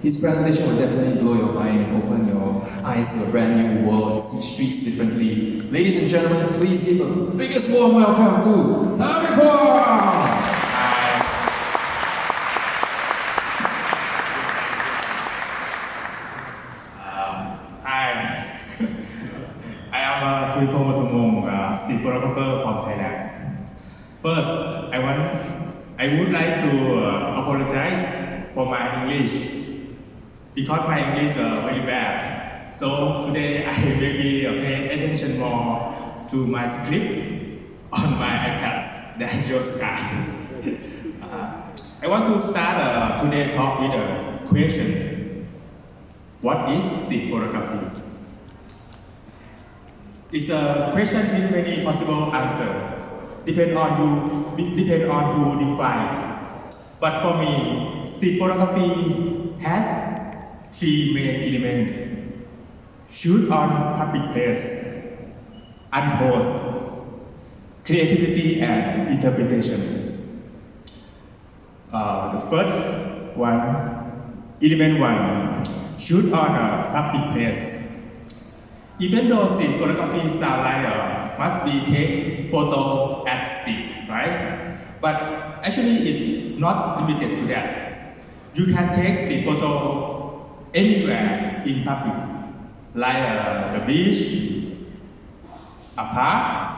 His presentation will definitely blow your mind and open your eyes to a brand new world and see streets differently. Ladies and gentlemen, please give a biggest warm welcome to Tavepong! Hi, I am Pratoomwong, street photographer from Thailand. First, I would like to apologize for my English because my English is very bad. So today I maybe pay attention more to my script on my iPad than your sky. I want to start today's talk with a question. What is street photography? It's a question with many possible answers. Depend on who define it. But for me, street photography has three main elements: shoot on public place, unpose, creativity and interpretation. The first one, element one, shoot on a public place. Even though street photography sounds like must be take photo at street, right? But actually it's not limited to that. You can take street photo anywhere in public, like the beach, a park,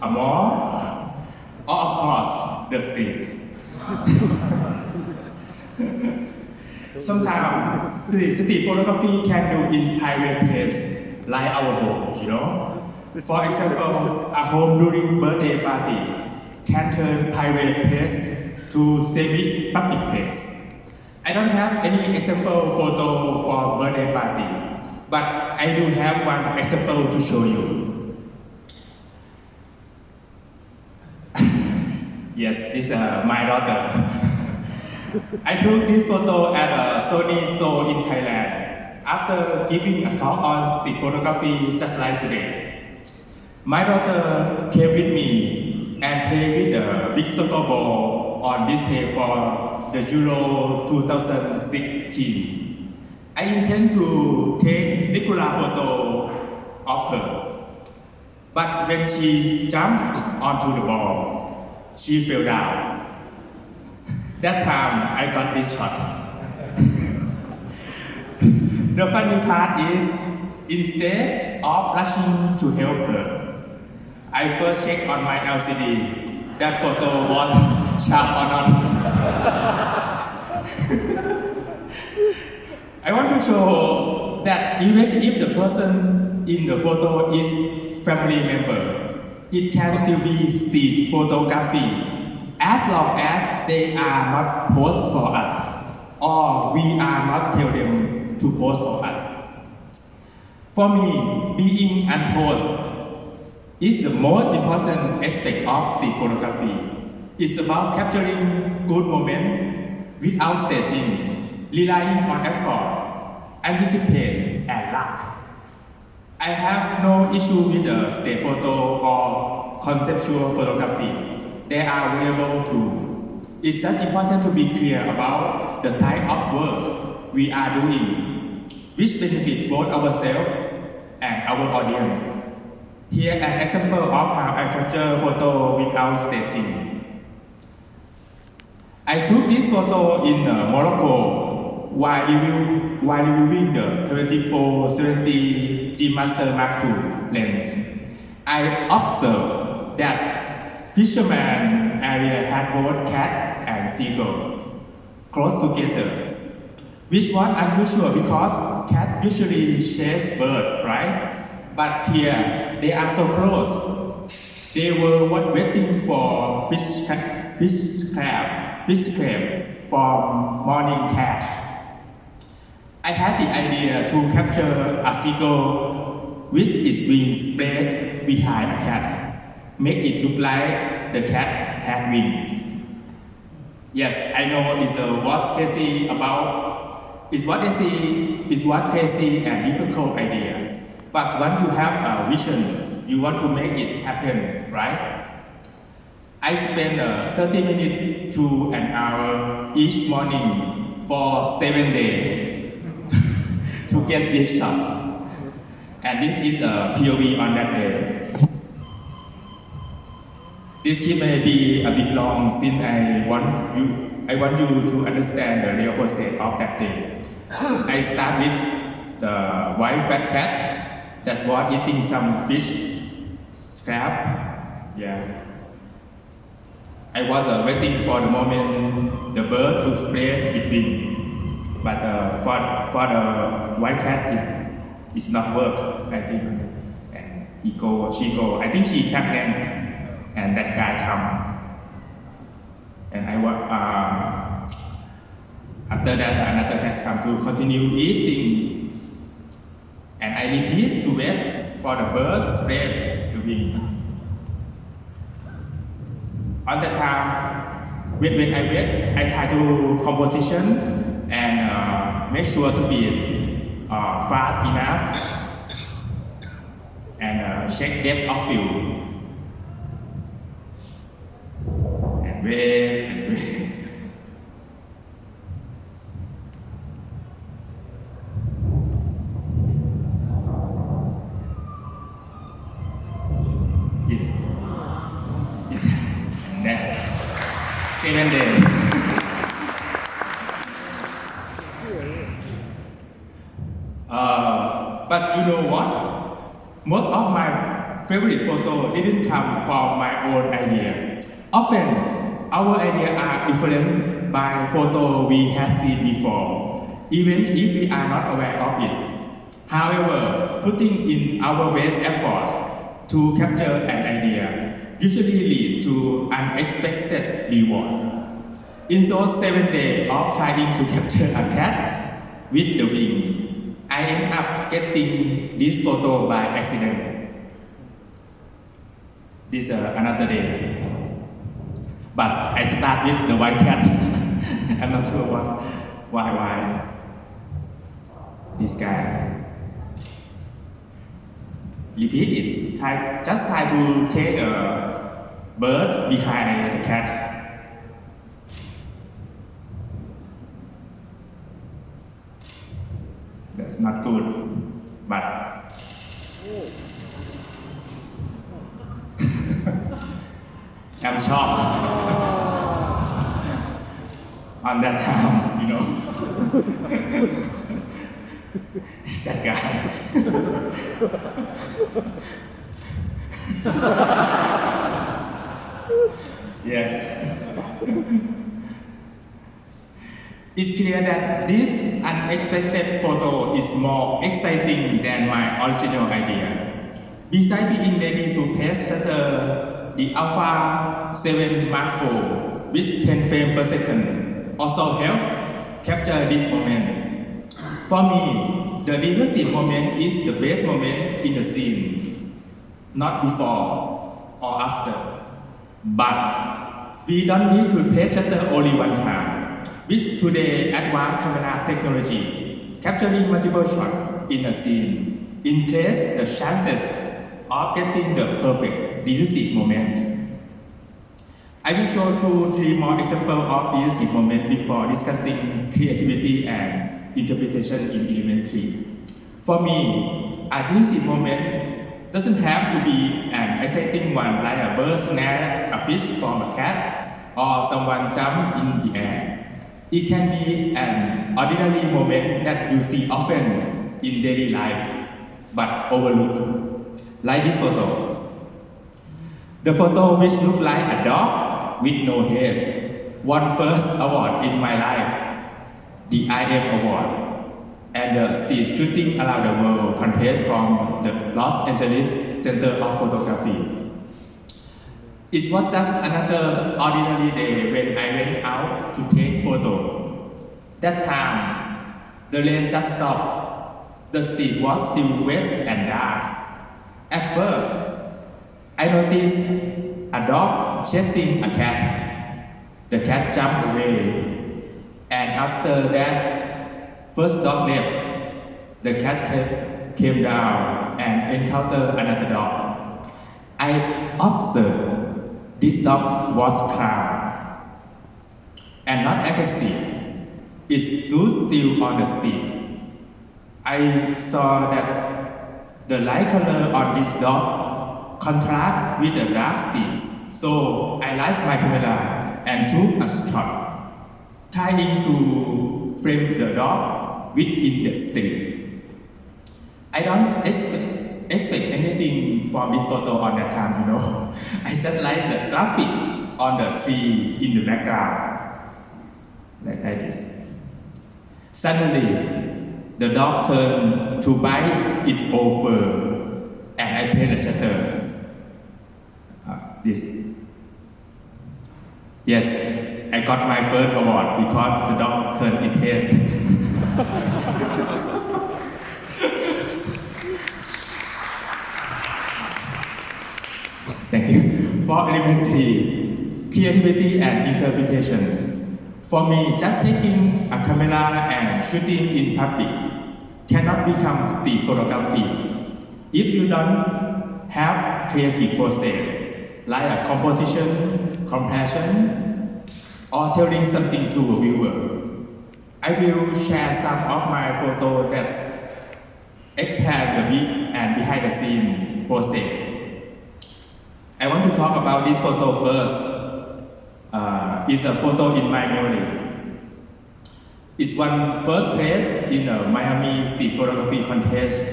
a mall, or of course the street. Sometimes street photography can do in private place, like our home, you know. For example, a home during birthday party can turn private place to semi-public place. I don't have any example photo for birthday party, but I do have one example to show you. Yes, this is my daughter. I took this photo at a Sony store in Thailand after giving a talk on street photography just like today. My daughter came with me and played with a big soccer ball on display for the Euro 2016. I intend to take regular photo of her, but when she jumped onto the ball, she fell down. That time, I got this shot. The funny part is, instead of rushing to help her, I first checked on my LCD that photo was sharp or not. I want to show that even if the person in the photo is family member, it can still be street photography, as long as they are not posed for us, or we are not tell them to pose for us. For me, being unposed is the most important aspect of street photography. It's about capturing good moment without staging, relying on effort, anticipation, and luck. I have no issue with the stage photo or conceptual photography. They are available too. It's just important to be clear about the type of work we are doing, which benefit both ourselves and our audience. Here an example of how I capture photo without staging. I took this photo in Morocco while reviewing the 24-70 G Master Mark II lens. I observed that fisherman area had both cat and seagull close together, which was unusual because cat usually chase bird, right? But here they are so close. They were waiting for fish crab for morning catch. I had the idea to capture a seagull with its wings spread behind a cat, make it look like the cat had wings. Yes, I know it's what crazy and difficult idea. But once you have a vision, you want to make it happen, right? I spend 30 minutes to an hour each morning for 7 days to get this shot. And this is a POV on that day. This clip may be a bit long since I want you to understand the real process of that day. I start with the white fat cat that was eating some fish scrap. Yeah. I was waiting for the moment the bird to spread its wing, but for the white cat it's not work. I think, and she go. I think she pregnant, and that guy come, and after that another cat come to continue eating, and I repeat to wait for the bird to spread the wing. On the time, when I wait, I try to composition and make sure speed fast enough and check depth of field. And wait. It's 7 days. But you know what? Most of my favorite photos didn't come from my own idea. Often, our ideas are influenced by photos we have seen before, even if we are not aware of it. However, putting in our best efforts to capture an idea usually lead to unexpected rewards. In those 7 days of trying to capture a cat with the wing, I end up getting this photo by accident. This another day. But I start with the white cat. I'm not sure why. This guy. Repeat it. Just try to take a bird behind the cat. That's not good, but I'm shocked on that time, you know. That guy. Yes. It's clear that this unexpected photo is more exciting than my original idea. Besides being ready to press shutter, the Alpha 7 Mark IV with 10 frames per second also help capture this moment. For me, the leadership moment is the best moment in the scene, not before or after. But we don't need to press shutter only one time. With today's advanced camera technology, capturing multiple shots in a scene increases the chances of getting the perfect leadership moment. I will show 2-3 more examples of leadership moment before discussing creativity and interpretation in elementary. For me, a leadership moment doesn't have to be an exciting one like a bird snatch a fish from a cat or someone jump in the air. It can be an ordinary moment that you see often in daily life, but overlooked, like this photo. The photo which looks like a dog with no head won first award in my life, the IM Award, and the stage shooting around the world contest from the Los Angeles Center of Photography. It was just another ordinary day when I went out to take photo. That time, the rain just stopped. The street was still wet and dark. At first, I noticed a dog chasing a cat. The cat jumped away. And after that first dog left, the cat came down and encountered another dog. I observed this dog was calm and not aggressive. it stood still on the street. I saw that the light color on this dog contrast with the dark street. So I raised my camera and took a shot, trying to frame the dog within the street. I don't expect anything from this photo on that time, you know. I just like the graphic on the tree in the background, like this. Suddenly, the dog turned to bite it over, and I paid the shutter. This. Yes, I got my first award because the dog turned its head. Thank you. For elementary, creativity and interpretation. For me, just taking a camera and shooting in public cannot become street photography if you don't have creative process like a composition, compression, or telling something to a viewer. I will share some of my photos that explain the big and behind the scene process. I want to talk about this photo first. It's a photo in my memory. It's one first place in a Miami street photography contest,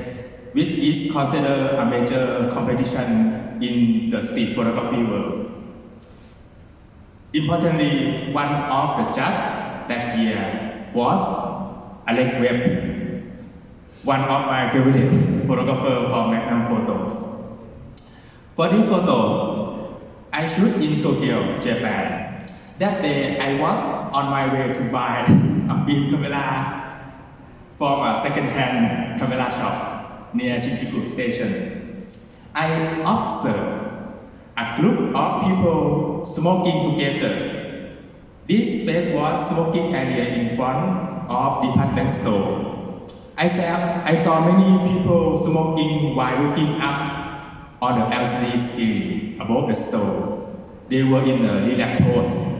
which is considered a major competition in the street photography world. Importantly, one of the judges that year was Alex Webb, one of my favorite photographers for Magnum Photos. For this photo, I shoot in Tokyo, Japan. That day, I was on my way to buy a film camera from a second-hand camera shop near Shinjuku Station. I observed a group of people smoking together. This space was smoking area in front of department store. I saw many people smoking while looking up on the LCD screen above the store. They were in a relaxed pose.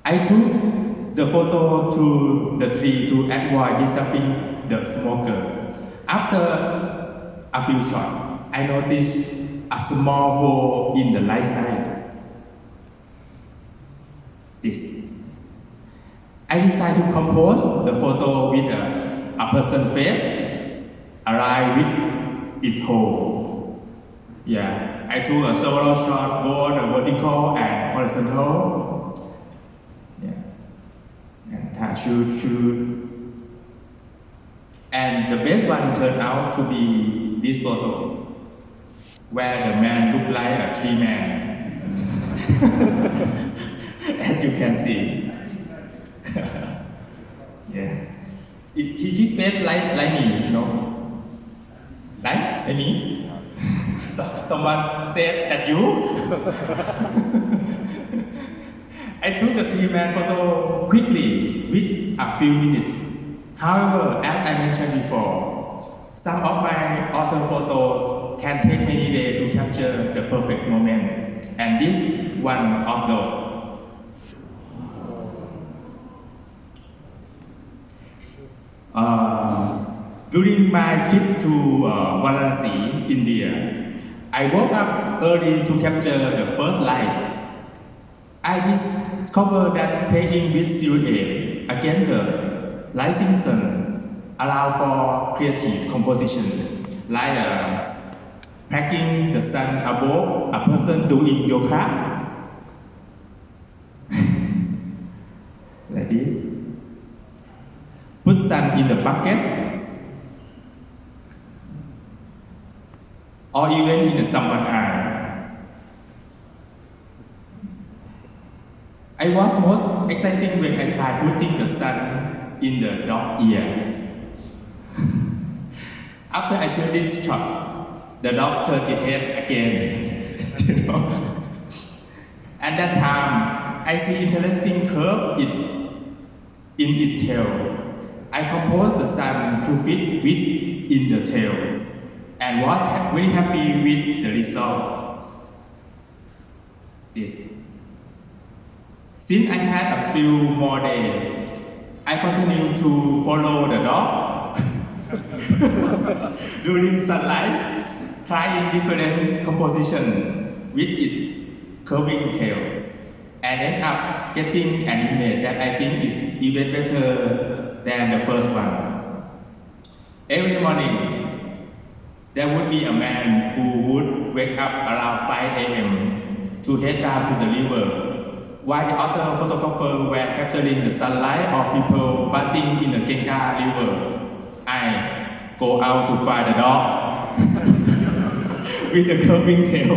I took the photo to the tree to avoid disturbing the smoker. After a few shots, I noticed a small hole in the light size. This. I decided to compose the photo with a person's face, arrive with its hole. Yeah, I took a several shots, both vertical and horizontal. Shoot. And the best one turned out to be this photo, where the man looked like a tree man. As you can see. Yeah. His face like me, you know? Like me? Someone said that you? I took the tree-man photo quickly, with a few minutes. However, as I mentioned before, some of my author photos can take many days to capture the perfect moment, and this one of those. During my trip to Varanasi, India, I woke up early to capture the first light. I discovered that playing with silhouette against the rising sun allows for creative composition, like tracking the sun above a person doing yoga. Like this. Put sun in the bucket, or even in someone's eye. I was most excited when I tried putting the sun in the dog ear. After I shot this shot, the dog turned its head again. You know? At that time, I see interesting curve in its tail. I composed the sun to fit within the tail, and was very happy with the result. This. Since I had a few more days, I continued to follow the dog during sunlight, trying different composition with its curving tail, and end up getting an image that I think is even better than the first one. Every morning, there would be a man who would wake up around 5 a.m. to head down to the river, while the other photographers were capturing the sunlight or people bathing in the Genga River. I go out to find the dog with the curving tail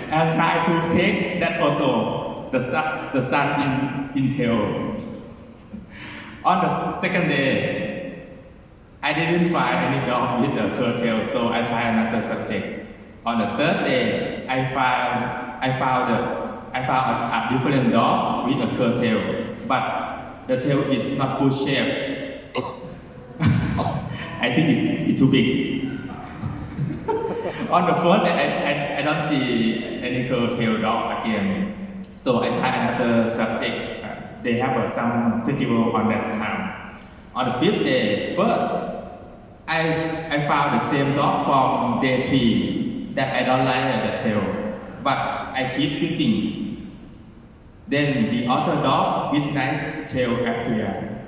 and try to take that photo, the sun in tail. On the second day, I didn't find any dog with a curved tail, so I tried another subject. On the third day, I found a different dog with a curved tail, but the tail is not good shape. I think it's too big. On the fourth day, I don't see any curved tail dog again, so I tried another subject. They have some festival on that time. On the fifth day, first, I found the same dog from day 3 that I don't like the tail, but I keep shooting. Then the other dog with nice tail appeared,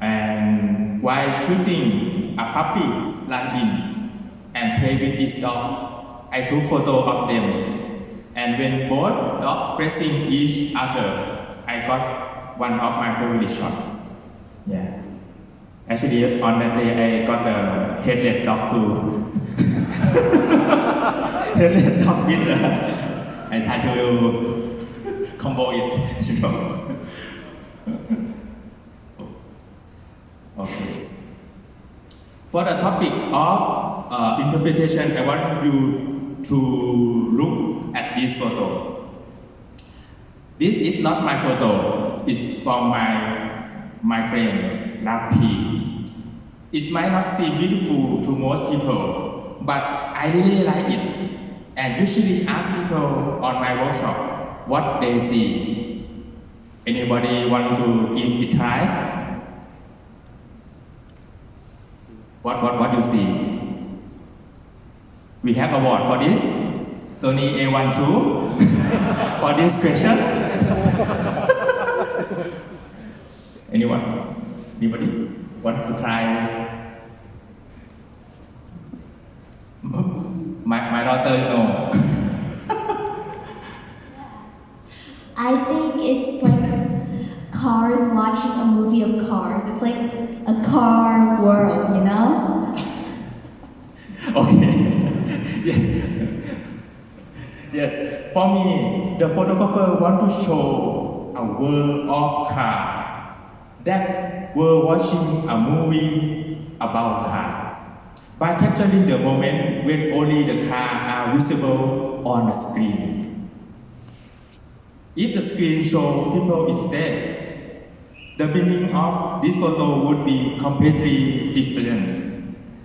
and while shooting, a puppy ran in and played with this dog. I took photo of them, and when both dogs facing each other, I got one of my favorite shots. Yeah. Actually, on that day, I got the headless dog too. Headless dog with I try to combo it, you know. Okay. For the topic of interpretation, I want you to look at this photo. This is not my photo. It's from my friend, Lapti. It might not seem beautiful to most people, but I really like it, and usually ask people on my workshop what they see. Anybody want to give it a try? What do you see? We have a award for this. Sony A12 for this question. Anyone? Anybody want to try? My daughter, no. I think it's like cars watching a movie of cars. It's like a car world, you know? Okay. Yes. For me, the photographer want to show a world of car. That we're watching a movie about car by capturing the moment when only the car are visible on the screen. If the screen shows people instead, the meaning of this photo would be completely different.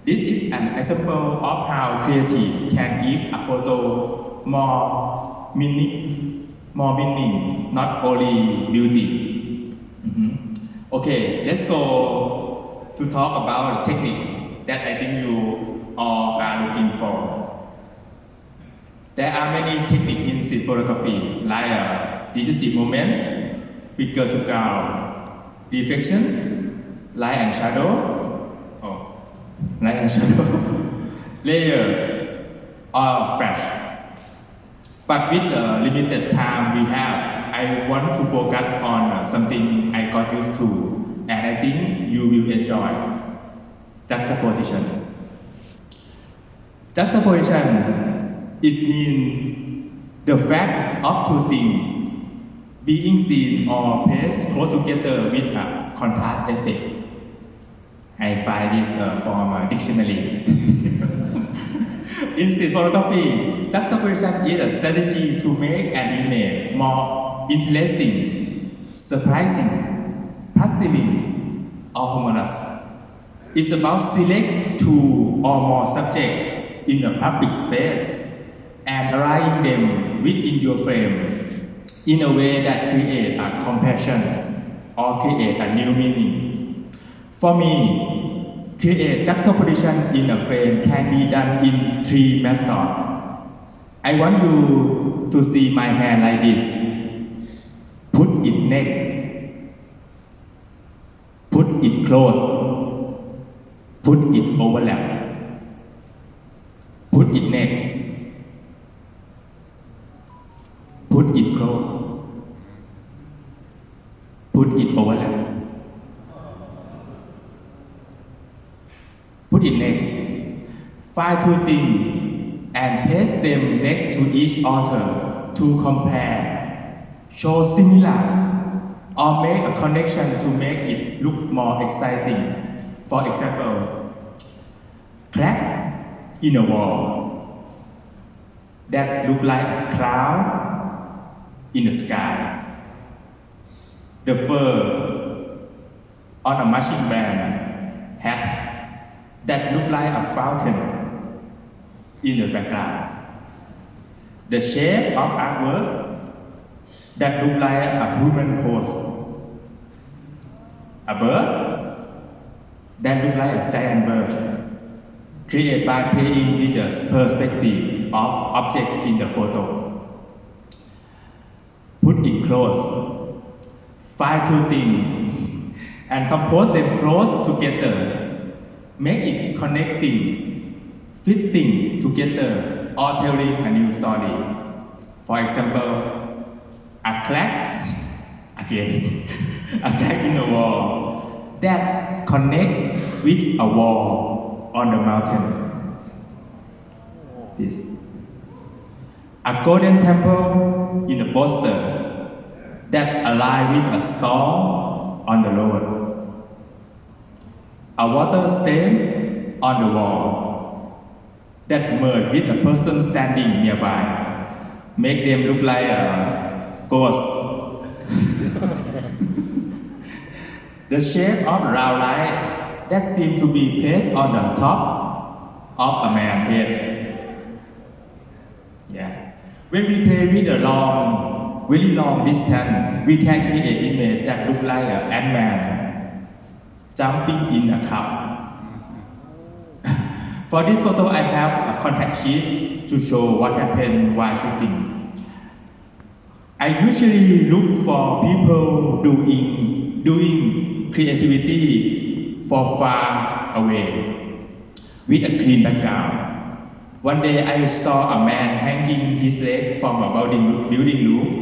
This is an example of how creative can give a photo more meaning, not only beauty. Okay, let's go to talk about the technique that I think you all are looking for. There are many techniques in street photography, like decisive moment, figure to ground, reflection, light and shadow, layer, or flash. But with the limited time we have, I want to focus on something I got used to, and I think you will enjoy. Juxtaposition. Juxtaposition is mean the fact of two things being seen or placed close together with a contrast effect. I find this from a dictionary. In street photography, juxtaposition is a strategy to make an image more interesting, surprising, puzzling, or humorous. It's about select two or more subjects in a public space and aligning them within your frame. in a way that create a compassion or create a new meaning. For me, create juxtaposition in a frame can be done in 3 methods. I want you to see my hand like this. Put it next. Put it close. Put it overlap. Put it next. Put it close. Put it overlap. Put it next. Find 2 things and place them next to each other to compare, show similar, or make a connection to make it look more exciting. For example, crack in a wall that look like a cloud in the sky. The fur on a marching band hat that look like a fountain in the background. The shape of artwork that look like a human pose. A bird that look like a giant bird, created by playing with the perspective of object in the photo. Put it close. Find 2 things and compose them close together. Make it connecting, fitting together, or telling a new story. For example, a crack, again, a crack in the wall that connect with a wall on the mountain. This. A golden temple in the poster that align with a storm on the road. A water stain on the wall that merge with a person standing nearby, make them look like a ghost. The shape of round light that seem to be placed on the top of a man's head. Yeah. When we play with a very long distance, we can create image that look like an ant-man jumping in a cup. For this photo, I have a contact sheet to show what happened while shooting. I usually look for people doing creativity for far away with a clean background. One day I saw a man hanging his leg from a building roof.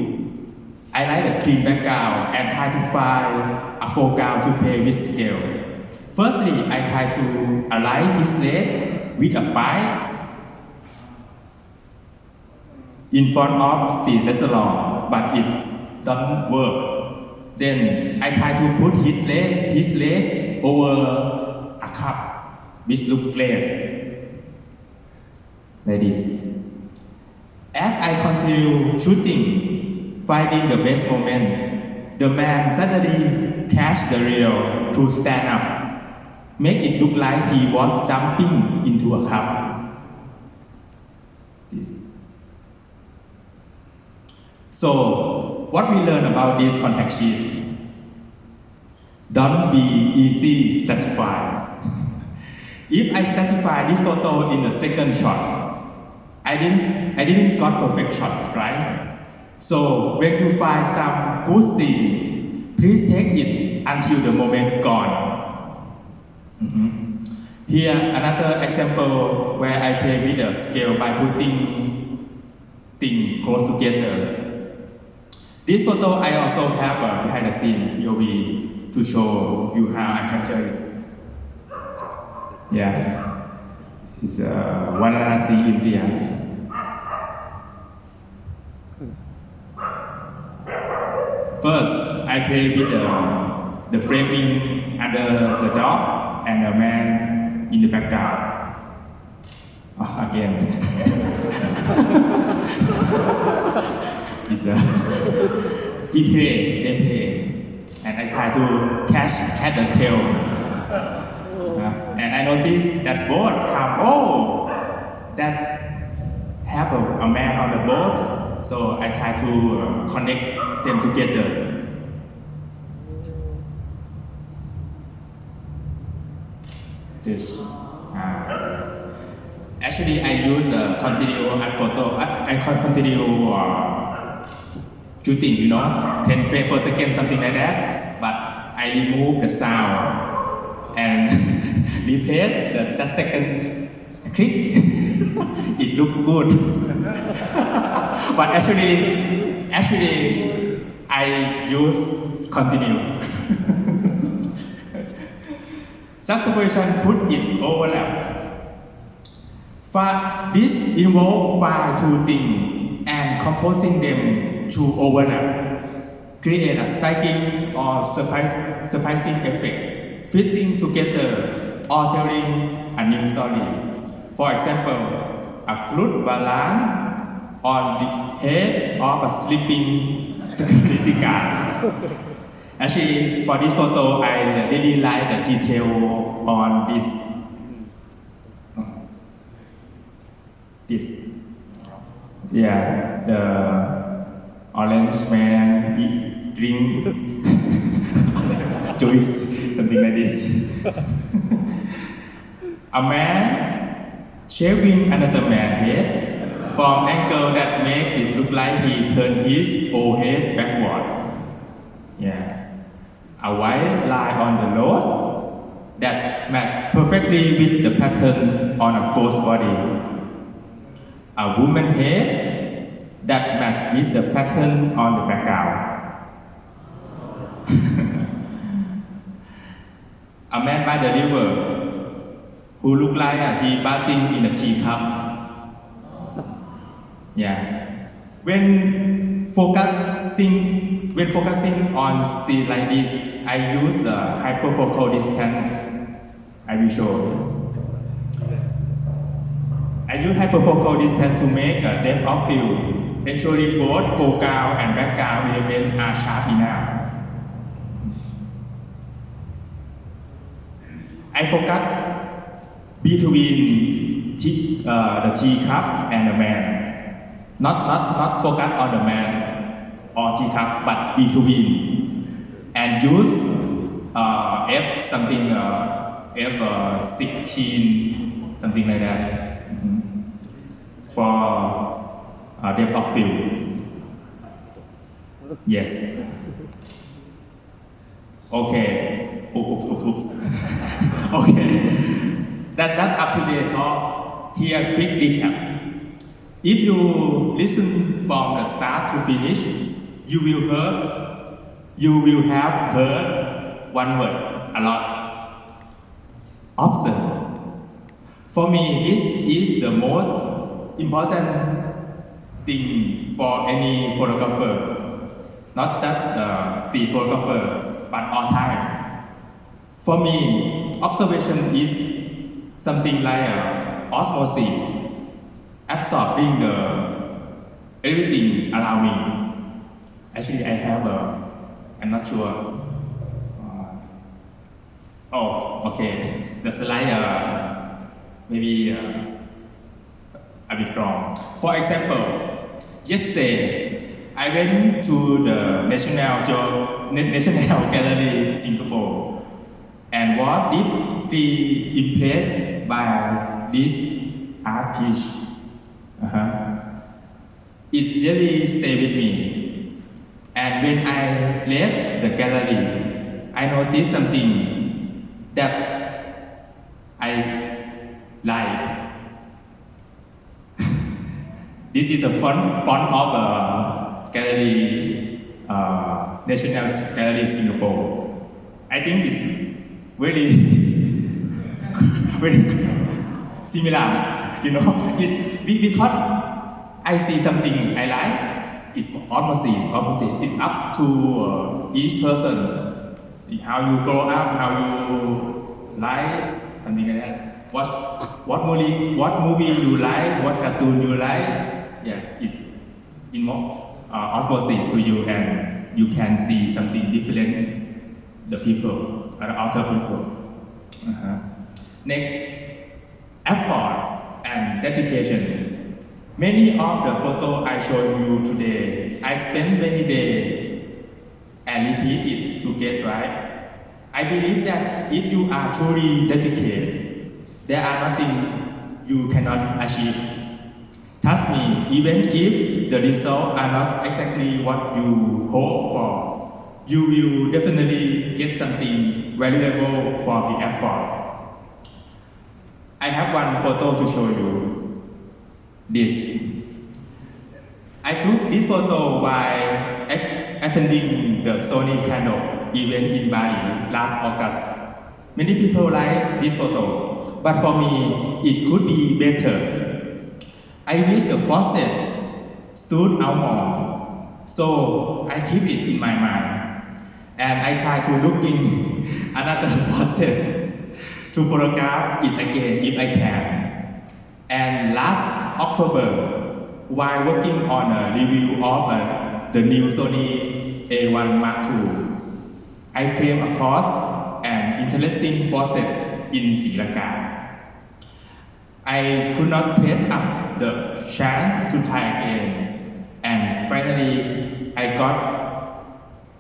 I like the clean background and try to find a foreground to play with scale. Firstly, I try to align his leg with a pipe in front of street restaurant, but it doesn't work. Then I try to put his leg over a cup, which looks great. Like this. As I continue shooting, finding the best moment, the man suddenly catch the reel to stand up, make it look like he was jumping into a cup. This. So, what we learn about this contact sheet? Don't be easy satisfied. If I satisfy this photo in the second shot, I didn't got perfect shot, right? So when you find some good scene, please take it until the moment gone. Here another example where I play with the scale by putting things close together. This photo I also have a behind the scene POV to show you how I capture it. Yeah, it's Varanasi, India. First, I play with the framing under the dog and the man in the background. Oh, again. It's he play, they play, and I try to catch the tail. And I noticed that boat come, that have a man on the boat. So I try to connect them together. This. Actually, I use continue at photo. I continue shooting, 10 frames per second, something like that. But I remove the sound and replace the just second click. It look good. But actually, I use continue. Juxtaposition put it overlap. This involves fine-tuning and composing them to overlap, create a striking or surprising effect, fitting together or telling a new story. For example, a flute balance on the head of a sleeping security guard. Actually, for this photo, I really like the detail on this. Yeah, the orange man drink juice, something like this. A man shaving another man's head from angle that make it look like he turned his old head backward. Yeah. A white line on the road that match perfectly with the pattern on a ghost body. A woman's head that match with the pattern on the background. A man by the river who look like he bathing in a teacup. Yeah. When focusing on scene like this, I use the hyperfocal distance. I will show. I use hyperfocal distance to make a depth of field, ensuring both focal and background elements are sharp enough. I focus between the teacup and the man. Not focus on the man or teacup, but between. And use F something, F16, something like that. For depth of field. Yes. Okay. Oops. Okay. That's up to the talk. Here, quick recap. If you listen from the start to finish, you will have heard one word a lot. Observe. For me, this is the most important thing for any photographer, not just a street photographer, but all time. For me, observation is something like osmosis, absorbing everything around me. Actually, I have I'm not sure. Okay. The slide maybe a bit wrong. For example, yesterday I went to the National Gallery in Singapore and was deeply impressed by this art piece. It really stayed with me. And when I left the gallery, I noticed something that I like. This is the font of the gallery, National Gallery Singapore. I think it's very, very similar, because I see something I like. It's opposite. It's up to each person. How you grow up, how you like, something like that. What movie you like, what cartoon you like. Yeah, it's opposite to you, and you can see something different. The people, other people. Next, effort and dedication. Many of the photos I showed you today, I spent many days and repeat it to get right. I believe that if you are truly dedicated, there are nothing you cannot achieve. Trust me, even if the results are not exactly what you hope for, you will definitely get something valuable for the effort. I have one photo to show you. This. I took this photo while attending the Sony Candle event in Bali last August. Many people like this photo, but for me, it could be better. I wish the faucet stood out more, so I keep it in my mind, and I try to look in another faucet to photograph it again if I can. And last October, while working on a review of the new Sony A1 Mark II, I came across an interesting faucet in Sri Lanka. I could not pace up the chance to try again, and finally I got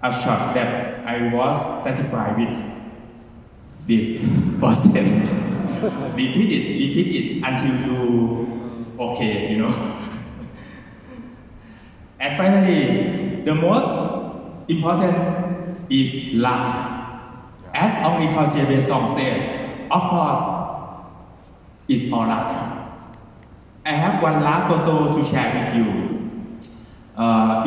a shot that I was satisfied with. This faucet. Repeat it until you okay, you know. And finally, the most important is luck. As Henri Cartier-Bresson said, of course, it's all luck. I have one last photo to share with you.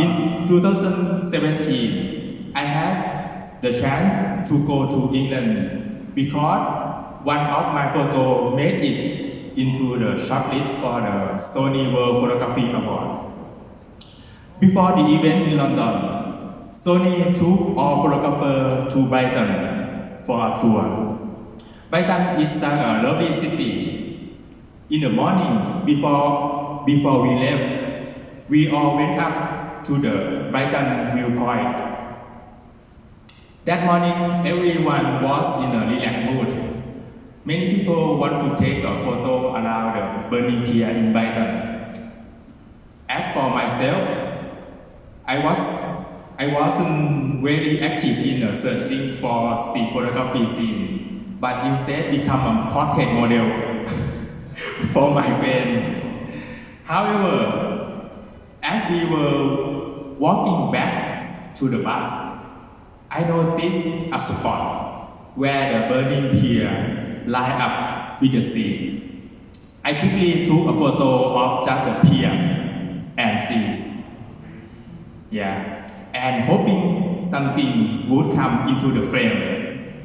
In 2017, I had the chance to go to England because one of my photos made it into the shortlist for the Sony World Photography Award. Before the event in London, Sony took all photographers to Brighton for a tour. Brighton is such a lovely city. In the morning, before we left, we all went up to the Brighton viewpoint. That morning, everyone was in a relaxed mood. Many people want to take a photo around the burning pier in Brighton. As for myself, I wasn't very active in searching for street photography scene, but instead become a portrait model for my friend. However, as we were walking back to the bus, I noticed a spot where the burning pier line up with the sea. I quickly took a photo of just the pier and sea. And hoping something would come into the frame.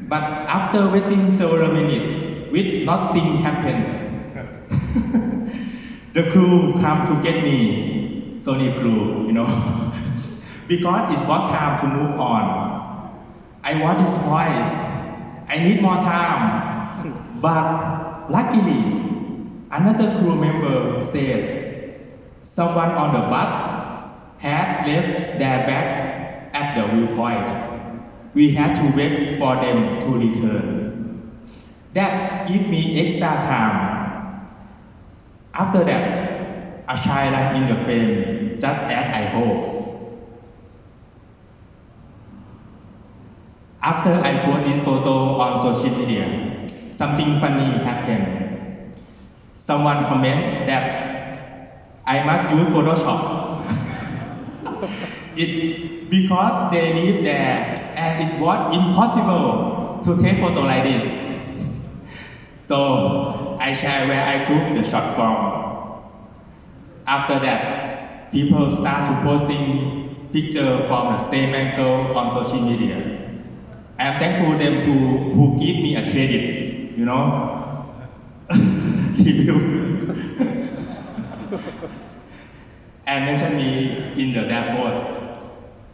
But after waiting several minutes, with nothing happened, the crew come to get me, Sony crew, you know, because it was time to move on. I was disappointed. I need more time. But luckily, another crew member said someone on the bus had left their bag at the viewpoint. We had to wait for them to return. That gave me extra time. After that, a child ran in the frame, just as I hoped. After I put this photo on social media, something funny happened. Someone commented that I must use Photoshop. Because they live there and it was impossible to take photo like this. So I share where I took the shot from. After that, people start to posting pictures from the same angle on social media. I am thankful them to who give me a credit, you know. And mention me in their post.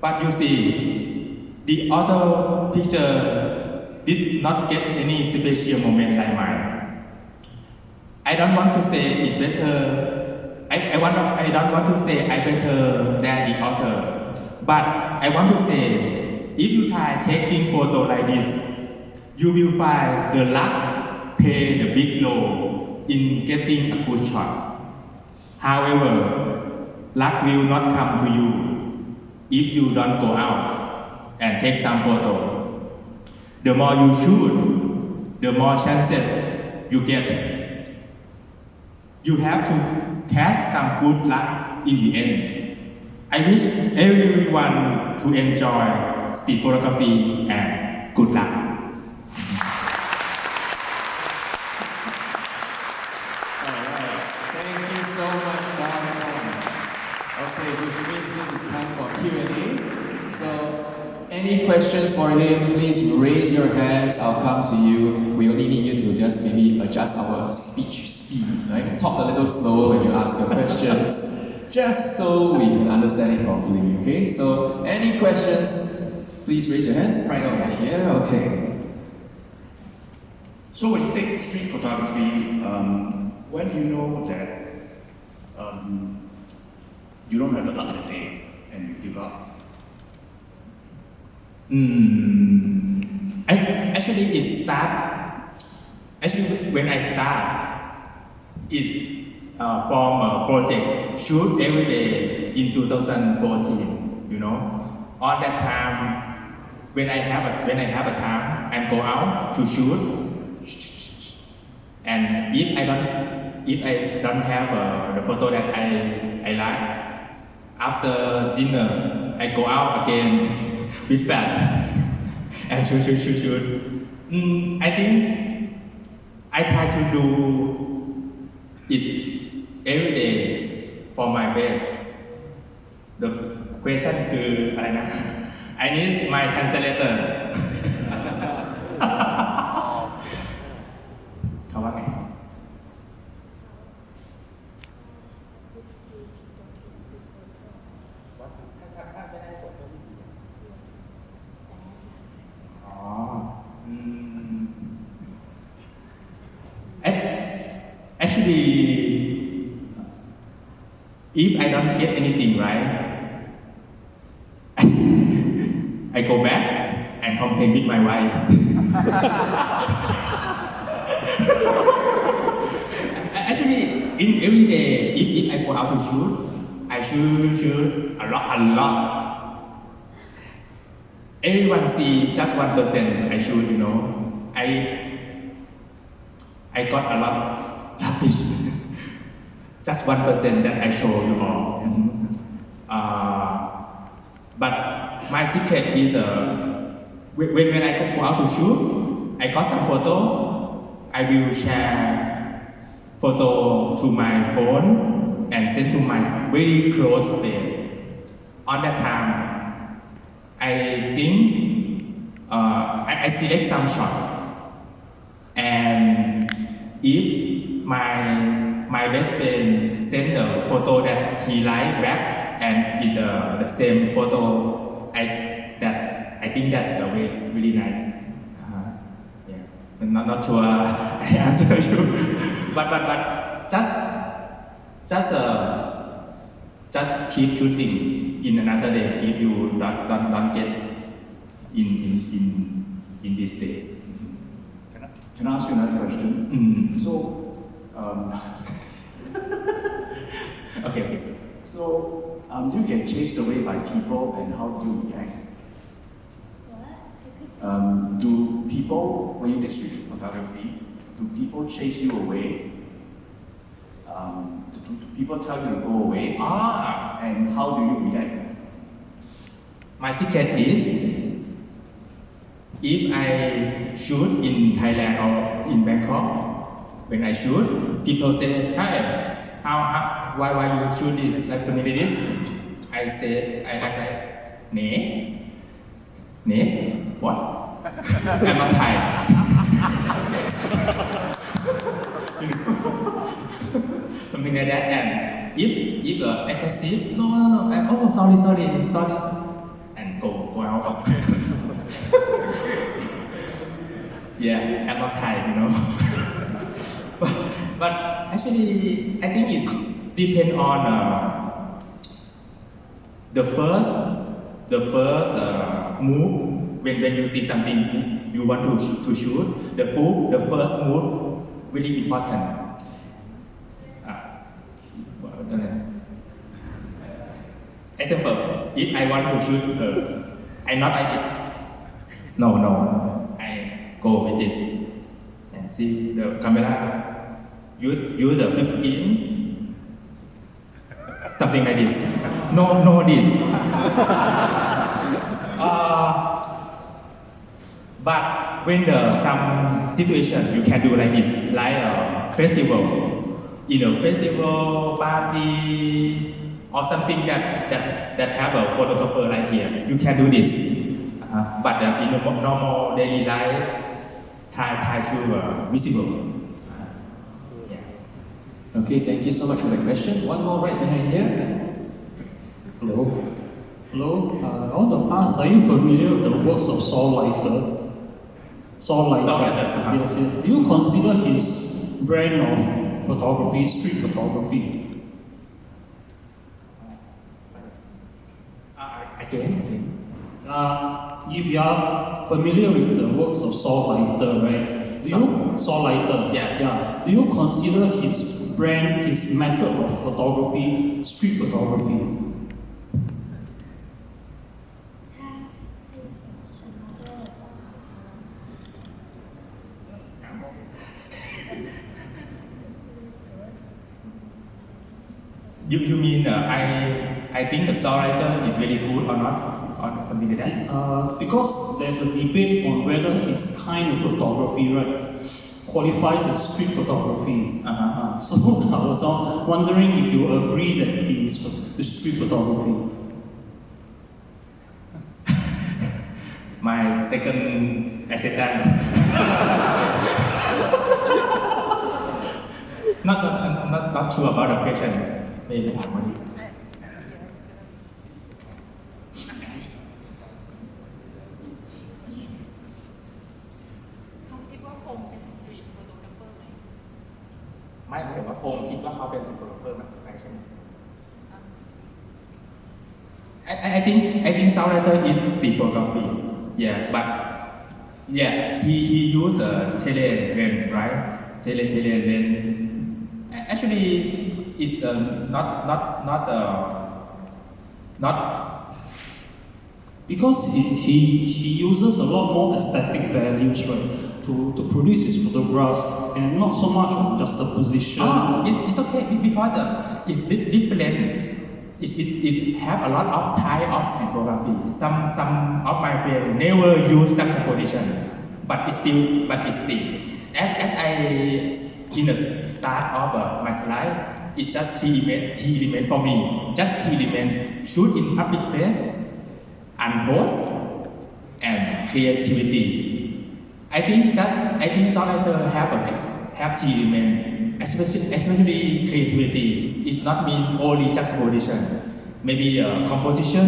But you see, the other picture did not get any special moment like mine. I don't want to say it better. I don't want to say I better than the author. But I want to say, if you try taking photo like this, you will find the luck play the big role in getting a good shot. However, luck will not come to you if you don't go out and take some photo. The more you shoot, the more chances you get. You have to catch some good luck in the end. I wish everyone to enjoy street photography and good luck. Thank you so much, Tavepong. Okay, which means this is time for Q&A. So, any questions for him, please raise your hands. I'll come to you. We only need you to just maybe adjust our speech speed, right? Talk a little slower when you ask your questions, just so we can understand it properly, okay? So, any questions, please raise your hands right over here. Okay. So when you take street photography, when do you know that you don't have the luck that day and you give up? Actually, when I start, it from a project shoot every day in 2014. You know, on that time, when I have a time, I go out to shoot. And if I don't have the photo that I like, after dinner I go out again with fat and shoot. I think I try to do it every day for my best. The question คืออะไรนะ I need my translator เขาว่าไง Actually, if I don't get anything right, I go back and complain with my wife. Actually, in every day, if I go out to shoot, I shoot a lot. Everyone see just 1% I shoot, you know. I got a lot rubbish. Just 1% that I show you all. But my secret is when I go out to shoot, I got some photo. I will share photo to my phone and send to my very close friend. On that time, I think I select some shot, and if my best friend send the photo that he like back and it's the same photo, I think that way really nice. Yeah, I'm not sure I answer you, but just keep shooting in another day if you don't get in this day. Can I ask you another question? So, Okay. So, do you get chased away by people and how do you react? Do people, when you take street photography, do people chase you away? Do people tell you to go away? And how do you react? My secret is, if I shoot in Thailand or in Bangkok, when I shoot, people say, "Hi, why you shoot this like to me this?" I say, I act like, "Ne, what? I'm not Thai." Something like that. And if aggressive, no, sorry, and go out. Yeah, I'm not Thai, you know. but actually, I think it depends on the first move when you see something you want to shoot. The first move really important. Example, if I want to shoot her, I not like this. No, I go with this. And see the camera, use the flip screen, something like this. No this. But when the some situation, you can do like this, like a festival. In a festival, party, or something that have a photographer like here, you can do this. But in a normal daily life, try to visible. Yeah. Okay, thank you so much for the question. One more right behind here. Hello. I want to ask, are you familiar with the works of Saul Leiter? Saul Leiter. Yes. Do you consider his brand of photography, street photography? Again. If you are familiar with the works of Saul Leiter, right? Saul Leiter? Yeah. Do you consider his brand, his method of photography, street photography? You mean I think the songwriter is very good or not, or something like that? Because there's a debate on whether his kind of photography, right, qualifies as street photography. So I was wondering if you agree that it is street photography. My second assistant. not sure about the question. Maybe harmony. ไม่เห็นว่าพงษ์คิดว่าเขาเป็นสตรีทโฟโตเกอร์ไหมใช่ไหม I think songwriter is street photography. Yeah, but yeah, he used a tele lens, right? Tele lens. Actually, it not because he uses a lot more aesthetic values, right, to produce his photographs, and not so much on juxtaposition. It's okay because it's different. It have a lot of type of street photography. Some of my friends never use juxtaposition, but it's still. As I in the start of my slide, it's just three element for me. Just three element: shoot in public place, unpose, and creativity. I think songwriter have three element, especially creativity. It's not mean only juxtaposition. Maybe composition,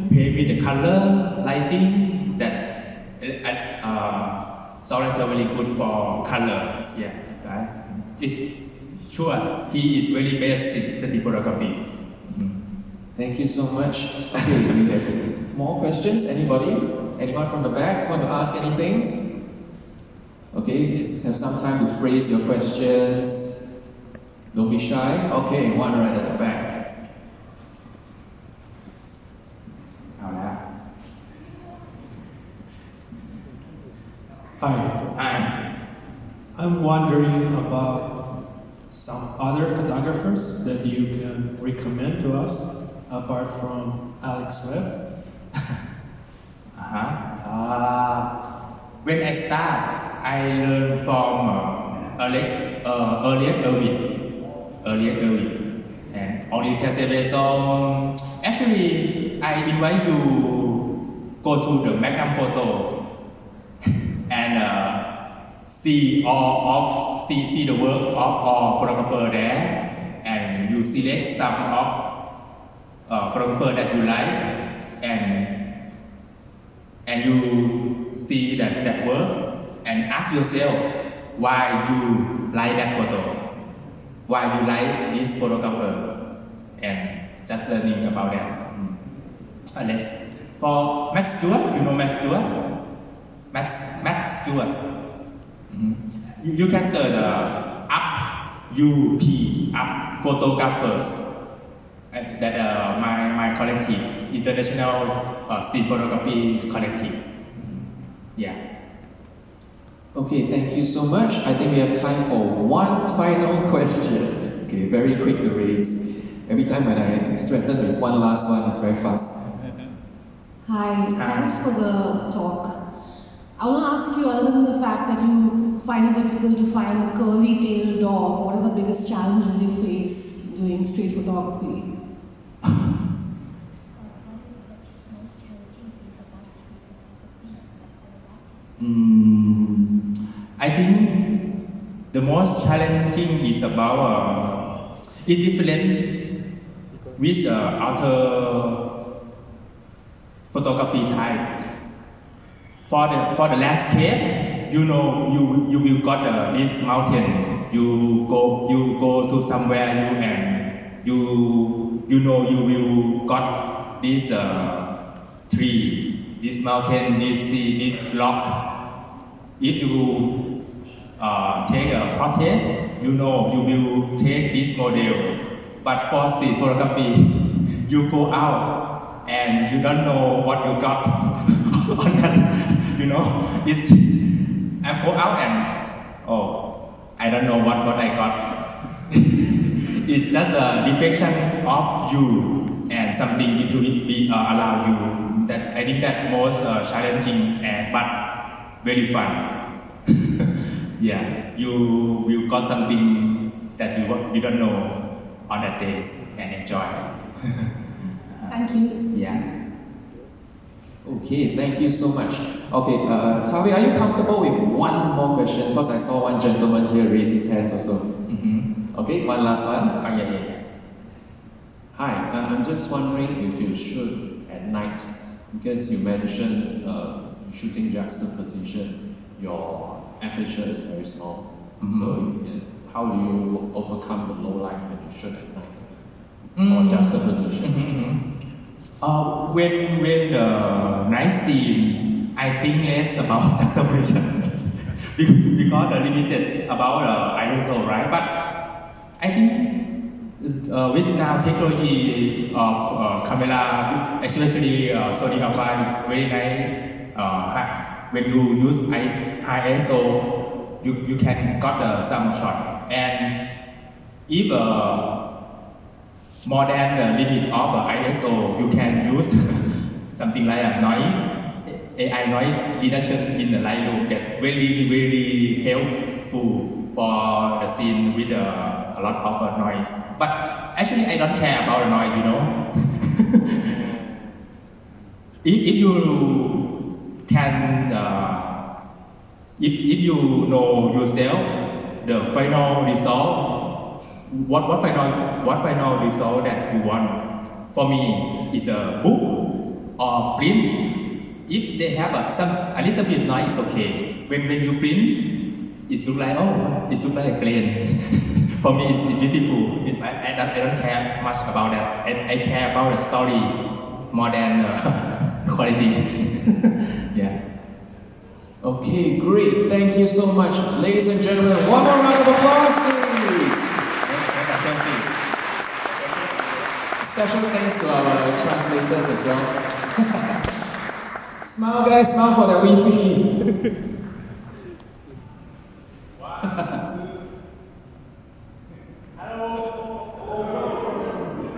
play with the color, lighting. That songwriter very good for color. Yeah, right. It's sure he is very best in street photography. Thank you so much. Okay, we have more questions. Anybody? Anyone from the back want to ask anything? Okay, let's have some time to phrase your questions. Don't be shy. Okay, one right at the back. Hi. I'm wondering about some other photographers that you can recommend to us apart from Alex Webb. When I start, I learned from earlier Irwin, and only Tavepong. Actually, I invite you go to the Magnum Photos and see the work of all photographer there, and you select some of photographer that you like, and you see that work and ask yourself why you like that photo, why you like this photographer, and just learning about that. Unless for Matt Stewart, you know Matt Stewart? Matt Stewart. You can search up photographers. that my collective, international street photography collective. Yeah. Okay, thank you so much. I think we have time for one final question. Okay, very quick to raise. Every time when I threaten with one last one, it's very fast. Hi, thanks for the talk. I want to ask you, other than the fact that you find it difficult to find a curly-tailed dog, what are the biggest challenges you face doing street photography? I think the most challenging is about it's different with outer photography type. For the landscape, you know you will got this mountain. You go to somewhere you know you will got this tree, this mountain, this sea, this rock. If you take a portrait, you know you will take this model. But for street photography, you go out and you don't know what you got on that. You know, I go out and I don't know what I got. It's just a reflection of you and something it will be allow you. That I think that most challenging but very fun. Yeah, you will got something that you don't know on that day and enjoy. Thank you. Yeah. Okay, thank you so much. Okay, Tavi, are you comfortable with one more question? Because I saw one gentleman here raise his hands also. Okay, one last one. Yeah. Hi, I'm just wondering if you shoot at night, because you mentioned shooting juxtaposition, your aperture is very small. So how do you overcome the low light when you shoot at night for juxtaposition? When the night scene, I think less about juxtaposition because the limited about ISO, right? But I think with now technology of camera, especially Sony Alpha, is very nice. When you use high ISO, you can got some shot, and if more than the limit of ISO, you can use something like a AI noise reduction in the Lightroom that very helpful for the scene with a lot of noise. But actually, I don't care about the noise, you know. if you can, if you know yourself, the final result. What final result that you want? For me, is a book or print. If they have a little bit noise, it's okay. When you print, it looks like a plane. For me, it's beautiful. I don't care much about that. I care about the story more than quality. Yeah. Okay, great. Thank you so much. Ladies and gentlemen, one more round of applause, please. Special thanks to our translators as well. Smile, guys, smile for the Wi-Fi.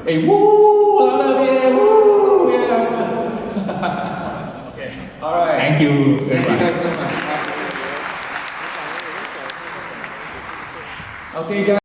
Hey, woo! Louder, yeah, woo! Yeah. Okay. All right. Thank you. Thank you guys so much. Okay, guys.